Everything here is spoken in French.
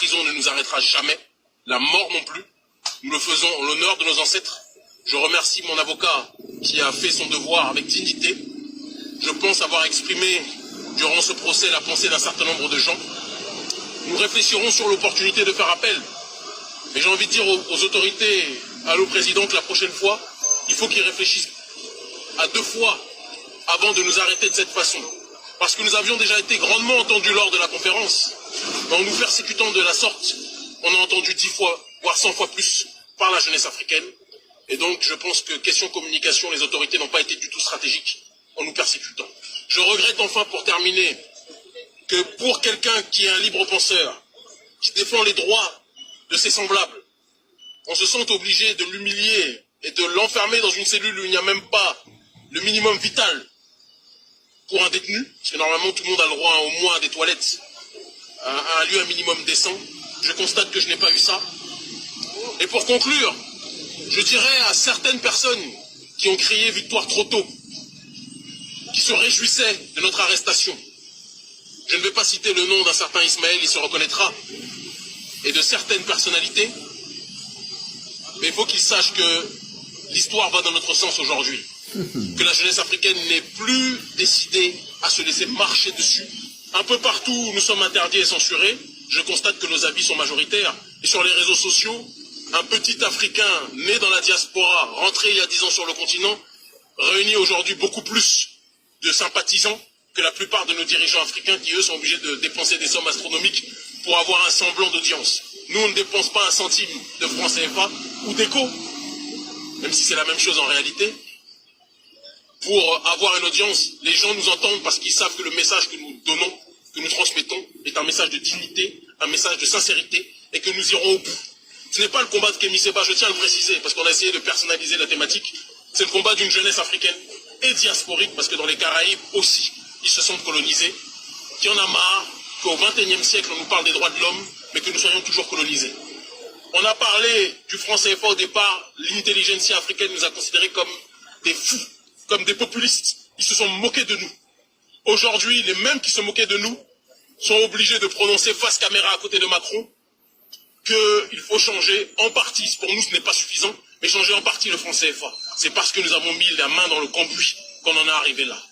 prison ne nous arrêtera jamais, la mort non plus. Nous le faisons en l'honneur de nos ancêtres. Je remercie mon avocat qui a fait son devoir avec dignité. Je pense avoir exprimé durant ce procès la pensée d'un certain nombre de gens. Nous réfléchirons sur l'opportunité de faire appel. Mais j'ai envie de dire aux autorités, à nos présidents, que la prochaine fois, il faut qu'ils réfléchissent à 2 fois avant de nous arrêter de cette façon. Parce que nous avions déjà été grandement entendus lors de la conférence. En nous persécutant de la sorte, on a entendu 10 fois, voire 100 fois plus par la jeunesse africaine. Et donc, je pense que question communication, les autorités n'ont pas été du tout stratégiques en nous persécutant. Je regrette enfin, pour terminer, que pour quelqu'un qui est un libre penseur, qui défend les droits de ses semblables, on se sente obligé de l'humilier et de l'enfermer dans une cellule où il n'y a même pas le minimum vital pour un détenu, parce que normalement tout le monde a le droit au moins à des toilettes, à un lieu un minimum décent. Je constate que je n'ai pas eu ça. Et pour conclure, je dirais à certaines personnes qui ont crié victoire trop tôt, qui se réjouissaient de notre arrestation, je ne vais pas citer le nom d'un certain Ismaël, il se reconnaîtra, et de certaines personnalités, mais il faut qu'ils sachent que l'histoire va dans notre sens aujourd'hui. Que la jeunesse africaine n'est plus décidée à se laisser marcher dessus. Un peu partout où nous sommes interdits et censurés, je constate que nos avis sont majoritaires. Et sur les réseaux sociaux, un petit Africain né dans la diaspora, rentré il y a 10 ans sur le continent, réunit aujourd'hui beaucoup plus de sympathisants que la plupart de nos dirigeants africains qui, eux, sont obligés de dépenser des sommes astronomiques pour avoir un semblant d'audience. Nous, on ne dépense pas un centime de francs CFA ou d'écho, même si c'est la même chose en réalité. Pour avoir une audience, les gens nous entendent parce qu'ils savent que le message que nous donnons, que nous transmettons, est un message de dignité, un message de sincérité, et que nous irons au bout. Ce n'est pas le combat de Kémy Séba, je tiens à le préciser, parce qu'on a essayé de personnaliser la thématique. C'est le combat d'une jeunesse africaine et diasporique, parce que dans les Caraïbes aussi, ils se sentent colonisés, qui en a marre qu'au XXIe siècle, on nous parle des droits de l'homme, mais que nous soyons toujours colonisés. On a parlé du franc CFA au départ, l'intelligentsia africaine nous a considérés comme des fous, comme des populistes. Ils se sont moqués de nous. Aujourd'hui, les mêmes qui se moquaient de nous sont obligés de prononcer face caméra à côté de Macron qu'il faut changer en partie, pour nous ce n'est pas suffisant, mais changer en partie le franc CFA. C'est parce que nous avons mis la main dans le cambouis qu'on en est arrivé là.